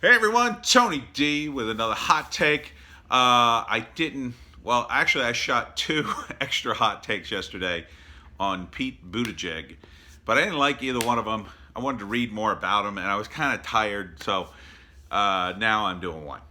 Hey everyone, Tony D with another hot take. I shot two extra hot takes yesterday on Pete Buttigieg, but I didn't like either one of them. I wanted to read more about him, and I was kind of tired, so now I'm doing one.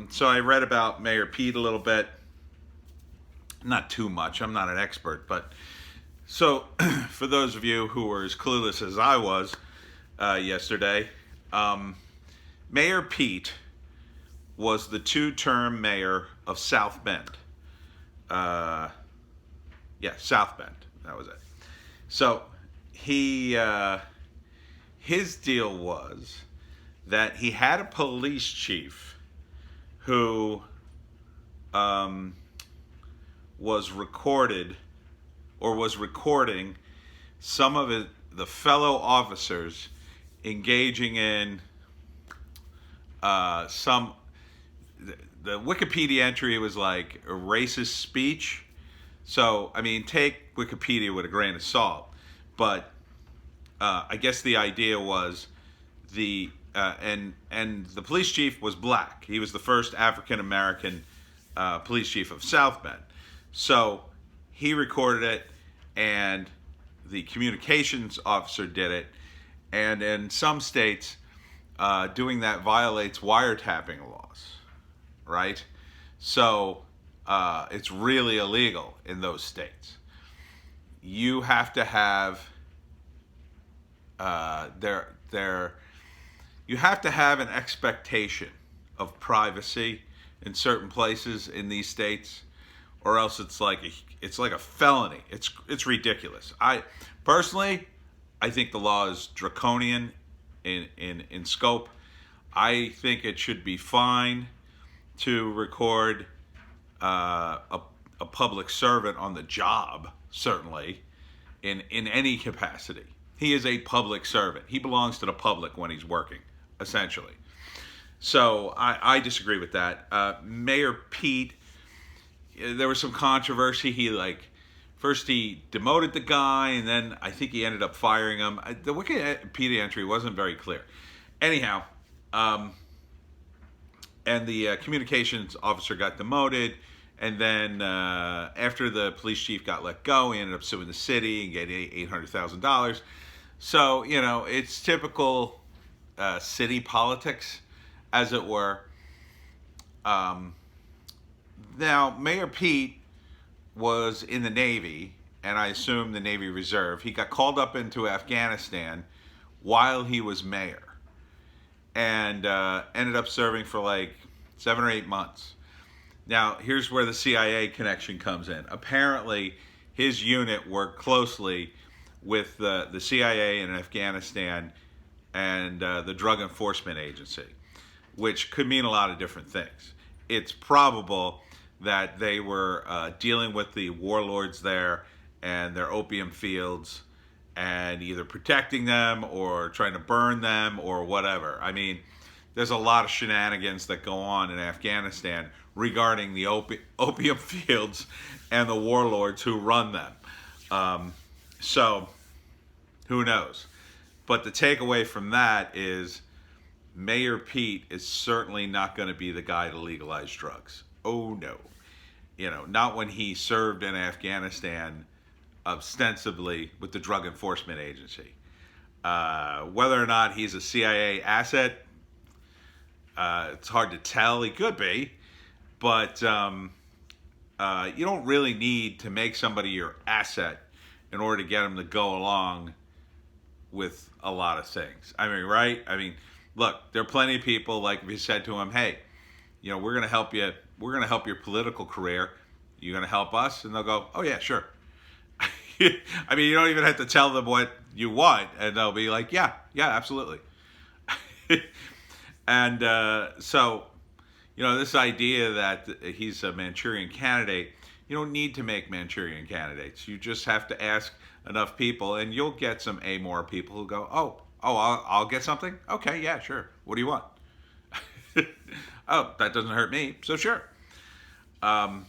So I read about Mayor Pete a little bit, not too much. I'm not an expert, but so for those of you who were as clueless as I was yesterday, um, Mayor Pete was the two-term mayor of South Bend. Uh, yeah, South Bend. That was it. So he his deal was that he had a police chief who um, was recorded or was recording some of the fellow officers engaging in some the Wikipedia entry was like a racist speech. So I mean, take Wikipedia with a grain of salt, but I guess the idea was and the police chief was black. He was the first African American police chief of South Bend. So he recorded it, and the communications officer did it. And in some states, doing that violates wiretapping laws, right? So it's really illegal in those states. You have to have there you have to have an expectation of privacy in certain places in these states, or else it's like a felony. It's ridiculous. I personally, I think the law is draconian in scope. I think it should be fine to record a public servant on the job, certainly, in any capacity. He is a public servant. He belongs to the public when he's working, essentially. So I disagree with that. Mayor Pete, there was some controversy. First he demoted the guy, and then I think he ended up firing him. The Wikipedia entry wasn't very clear. Anyhow, and the communications officer got demoted, and then after the police chief got let go, he ended up suing the city and getting $800,000. So, it's typical city politics, as it were. Now, Mayor Pete was in the Navy, and I assume the Navy Reserve. He got called up into Afghanistan while he was mayor, and ended up serving for like 7 or 8 months. Now, here's where the CIA connection comes in. Apparently, his unit worked closely with the CIA in Afghanistan and the Drug Enforcement Agency, which could mean a lot of different things. It's probable that they were dealing with the warlords there and their opium fields, and either protecting them or trying to burn them or whatever. I mean, there's a lot of shenanigans that go on in Afghanistan regarding the opium fields and the warlords who run them. So, who knows? But the takeaway from that is Mayor Pete is certainly not going to be the guy to legalize drugs. Oh, no. Not when he served in Afghanistan ostensibly with the Drug Enforcement Agency. Whether or not he's a CIA asset, it's hard to tell. He could be. But you don't really need to make somebody your asset in order to get them to go along with a lot of things. I mean, right? I mean, look, there are plenty of people, like if you said to them, hey, we're going to help you. We're going to help your political career. You going to help us? And they'll go, oh, yeah, sure. I mean, you don't even have to tell them what you want, and they'll be like, yeah, absolutely. And so, this idea that he's a Manchurian candidate, you don't need to make Manchurian candidates. You just have to ask enough people, and you'll get some more people who go, I'll get something? Okay, yeah, sure. What do you want? Oh, that doesn't hurt me, so sure. And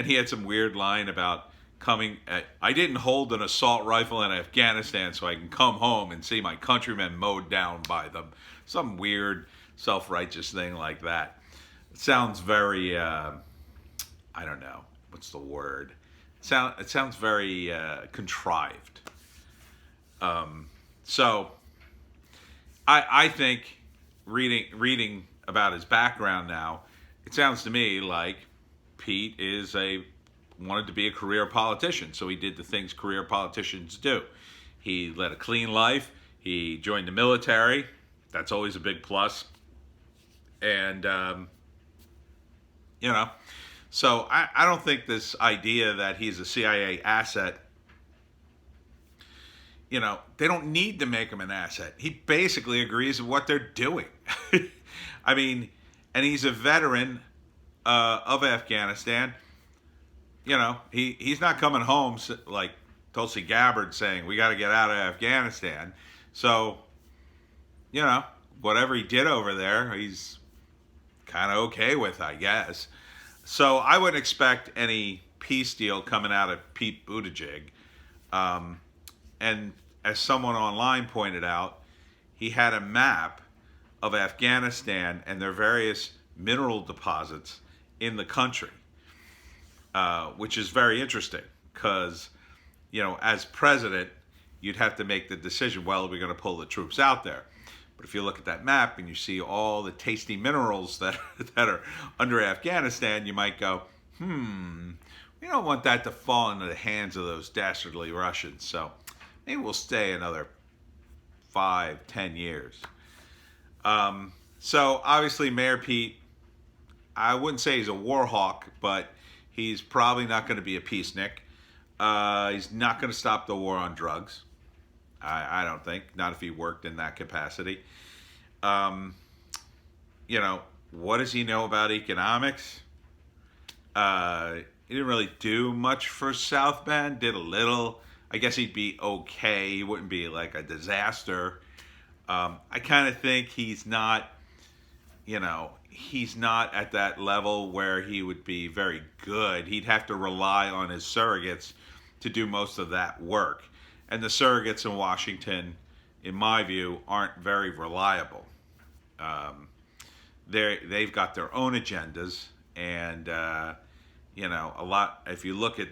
he had some weird line about I didn't hold an assault rifle in Afghanistan so I can come home and see my countrymen mowed down by them. some weird self-righteous thing like that. It sounds very, I don't know, what's the word? It sounds very contrived. So I think reading about his background now, it sounds to me like Pete wanted to be a career politician, so he did the things career politicians do. He led a clean life. He joined the military. That's always a big plus. And you know, so I don't think this idea that he's a CIA asset. They don't need to make him an asset. He basically agrees with what they're doing. I mean, and he's a veteran of Afghanistan. He's not coming home like Tulsi Gabbard saying, we got to get out of Afghanistan. So, whatever he did over there, he's kind of okay with, I guess. So I wouldn't expect any peace deal coming out of Pete Buttigieg. And as someone online pointed out, he had a map of Afghanistan and their various mineral deposits in the country, which is very interesting because, as president, you'd have to make the decision, well, we're going to pull the troops out there. But if you look at that map and you see all the tasty minerals that are under Afghanistan, you might go, we don't want that to fall into the hands of those dastardly Russians. So maybe we'll stay another 5-10 years. So obviously Mayor Pete, I wouldn't say he's a war hawk, but he's probably not going to be a peacenik. He's not going to stop the war on drugs. I don't think. Not if he worked in that capacity. What does he know about economics? He didn't really do much for South Bend. Did a little. I guess he'd be okay. He wouldn't be like a disaster. I kind of think he's not at that level where he would be very good. He'd have to rely on his surrogates to do most of that work. And the surrogates in Washington, in my view, aren't very reliable. They've got their own agendas, and a lot. If you look at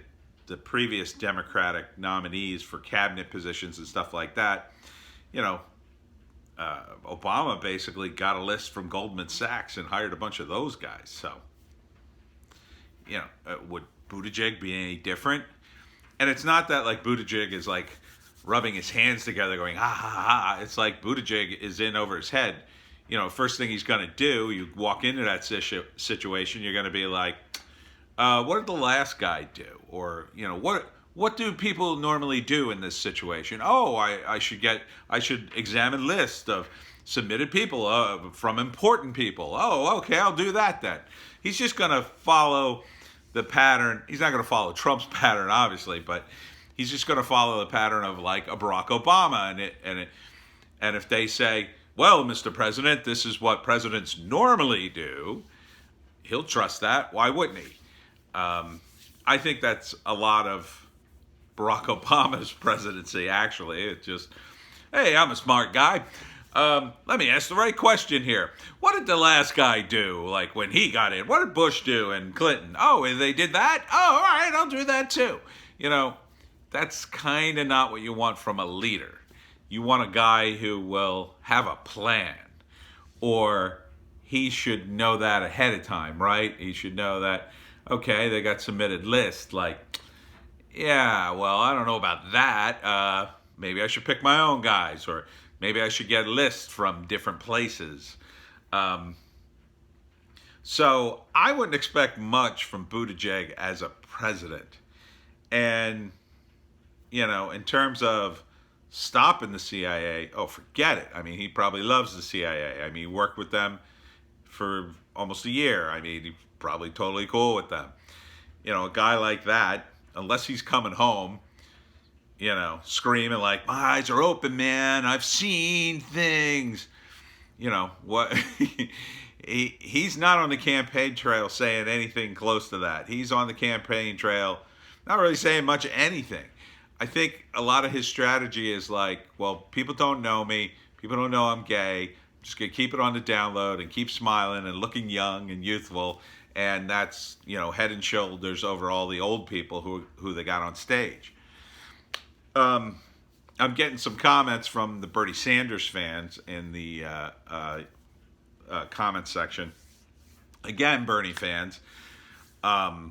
the previous Democratic nominees for cabinet positions and stuff like that, Obama basically got a list from Goldman Sachs and hired a bunch of those guys. So, would Buttigieg be any different? And it's not that like Buttigieg is like rubbing his hands together going, ha, ha, ha. It's like Buttigieg is in over his head. First thing he's going to do, you walk into that situation, you're going to be like, what did the last guy do? Or, what do people normally do in this situation? Oh, I should examine lists of submitted people from important people. Oh, okay, I'll do that then. He's just going to follow the pattern. He's not going to follow Trump's pattern, obviously, but he's just going to follow the pattern of like a Barack Obama. And if they say, well, Mr. President, this is what presidents normally do, he'll trust that. Why wouldn't he? I think that's a lot of Barack Obama's presidency, actually. It's just, hey, I'm a smart guy. Let me ask the right question here. What did the last guy do, like when he got in? What did Bush do and Clinton? Oh, they did that? Oh, all right, I'll do that too. That's kind of not what you want from a leader. You want a guy who will have a plan, or he should know that ahead of time, right? He should know that, okay, they got submitted lists, like, yeah, well, I don't know about that. Maybe I should pick my own guys, or maybe I should get lists from different places. So I wouldn't expect much from Buttigieg as a president. And, in terms of stopping the CIA, oh, forget it. I mean, he probably loves the CIA. I mean, he worked with them for almost a year. I mean, he's probably totally cool with them. A guy like that, unless he's coming home, screaming like, my eyes are open, man, I've seen things. What? He's not on the campaign trail saying anything close to that. He's on the campaign trail not really saying much of anything. I think a lot of his strategy is like, well, people don't know me. People don't know I'm gay. Just gonna keep it on the download and keep smiling and looking young and youthful, and that's, head and shoulders over all the old people who they got on stage. I'm getting some comments from the Bernie Sanders fans in the comment section. Again, Bernie fans, I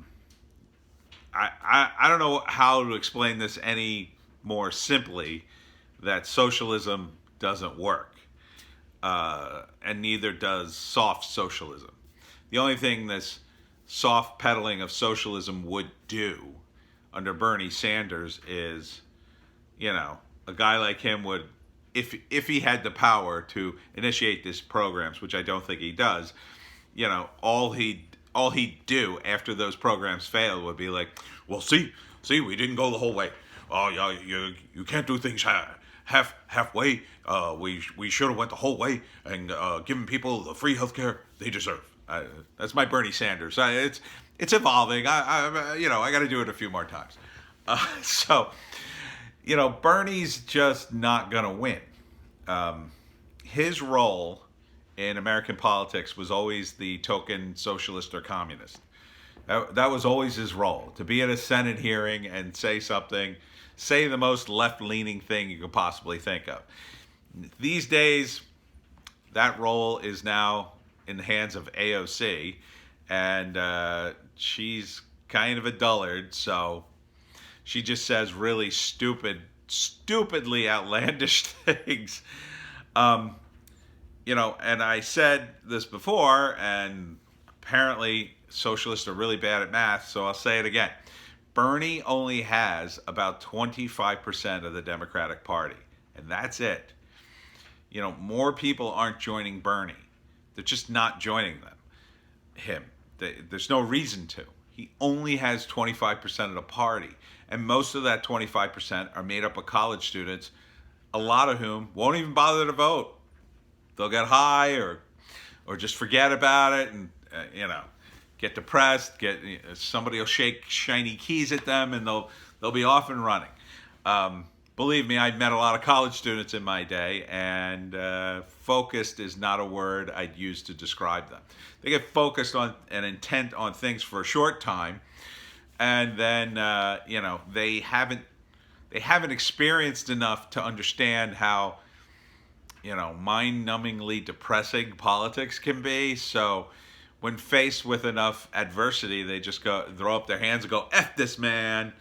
don't know how to explain this any more simply, that socialism doesn't work, and neither does soft socialism. The only thing this soft peddling of socialism would do under Bernie Sanders is, a guy like him would, if he had the power to initiate these programs, which I don't think he does, all he'd do after those programs failed would be like, well, see, we didn't go the whole way. Oh, yeah, you can't do things halfway. We should have went the whole way and given people the free healthcare they deserve. That's my Bernie Sanders. It's evolving. I got to do it a few more times. So, Bernie's just not gonna win. His role in American politics was always the token socialist or communist. That was always his role, to be at a Senate hearing and say the most left-leaning thing you could possibly think of. These days, that role is now in the hands of AOC, and she's kind of a dullard, so she just says really stupidly outlandish things. And I said this before, and apparently socialists are really bad at math, so I'll say it again. Bernie only has about 25% of the Democratic Party, and that's it. More people aren't joining Bernie. They're just not joining him. There's no reason to. He only has 25% of the party, and most of that 25% are made up of college students, a lot of whom won't even bother to vote. They'll get high or just forget about it, and get depressed. Somebody will shake shiny keys at them, and they'll be off and running. Believe me, I've met a lot of college students in my day, and focused is not a word I'd use to describe them. They get focused on and intent on things for a short time, and then they haven't experienced enough to understand how mind-numbingly depressing politics can be. So when faced with enough adversity, they just throw up their hands and go, "F this man,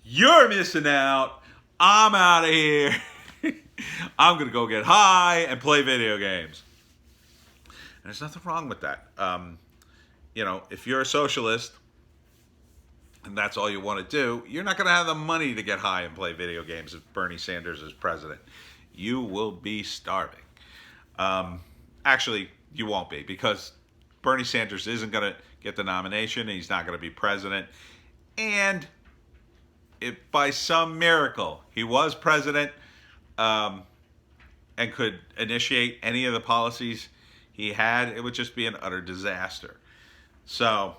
you're missing out. I'm out of here. I'm going to go get high and play video games." And there's nothing wrong with that. If you're a socialist and that's all you want to do, you're not going to have the money to get high and play video games if Bernie Sanders is president. You will be starving. Actually, you won't be, because Bernie Sanders isn't going to get the nomination, and he's not going to be president. And if by some miracle he was president and could initiate any of the policies he had, it would just be an utter disaster. So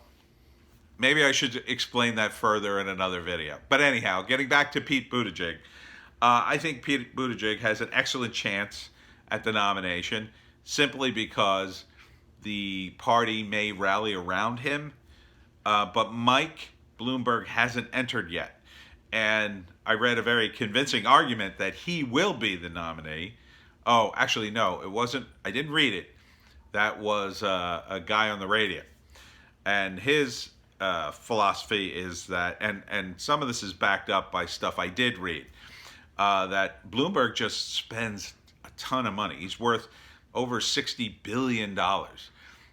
maybe I should explain that further in another video. But anyhow, getting back to Pete Buttigieg, I think Pete Buttigieg has an excellent chance at the nomination, simply because the party may rally around him, but Mike Bloomberg hasn't entered yet. And I read a very convincing argument that he will be the nominee. Oh, actually, no, it wasn't. I didn't read it. That was a guy on the radio. And his philosophy is that, and some of this is backed up by stuff I did read, that Bloomberg just spends a ton of money. He's worth over $60 billion.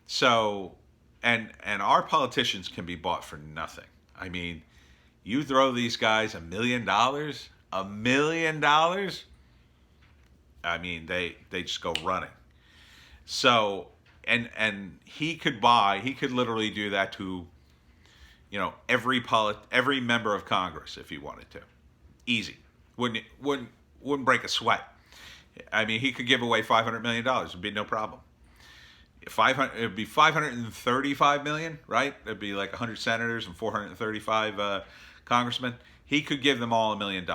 So, and our politicians can be bought for nothing. I mean, you throw these guys $1 million, $1 million, I mean, they just go running. So, and he could literally do that to, every member of Congress if he wanted to. Easy. Wouldn't break a sweat. I mean, he could give away $500 million. It'd be no problem. It'd be $535 million, right? It'd be like 100 senators and 435 congressmen. He could give them all $1 million.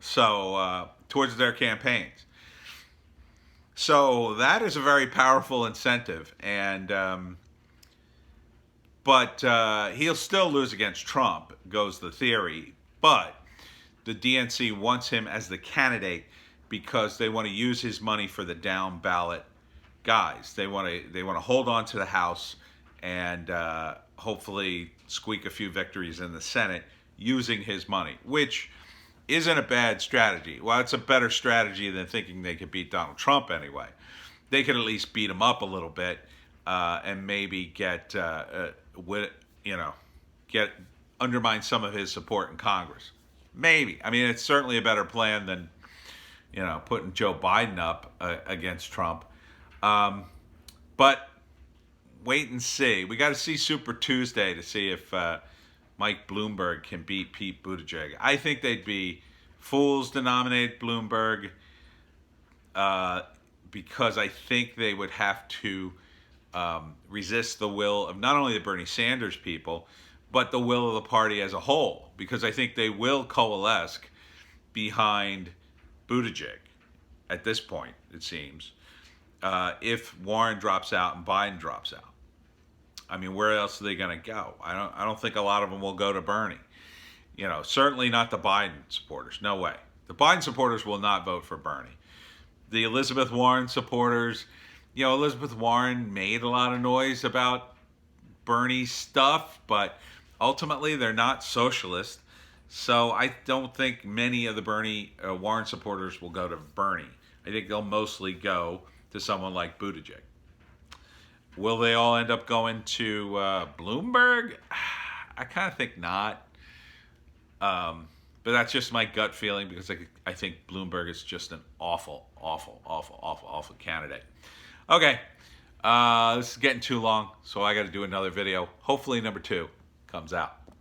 So towards their campaigns. So that is a very powerful incentive, and but he'll still lose against Trump, goes the theory. But the DNC wants him as the candidate because they want to use his money for the down ballot guys. They want to hold on to the House and hopefully squeak a few victories in the Senate using his money, which isn't a bad strategy. Well, it's a better strategy than thinking they could beat Donald Trump anyway. They could at least beat him up a little bit and maybe get get undermine some of his support in Congress. Maybe. I mean, it's certainly a better plan than putting Joe Biden up against Trump. But wait and see. We got to see Super Tuesday to see if Mike Bloomberg can beat Pete Buttigieg. I think they'd be fools to nominate Bloomberg because I think they would have to resist the will of not only the Bernie Sanders people, but the will of the party as a whole, because I think they will coalesce behind Buttigieg at this point, it seems, if Warren drops out and Biden drops out. I mean, where else are they going to go? I don't think a lot of them will go to Bernie. Certainly not the Biden supporters. No way. The Biden supporters will not vote for Bernie. The Elizabeth Warren supporters, Elizabeth Warren made a lot of noise about Bernie stuff, but ultimately they're not socialist. So I don't think many of the Bernie Warren supporters will go to Bernie. I think they'll mostly go to someone like Buttigieg. Will they all end up going to Bloomberg? I kind of think not. But that's just my gut feeling because I think Bloomberg is just an awful, awful, awful, awful, awful candidate. Okay, this is getting too long, so I got to do another video. Hopefully number 2 comes out.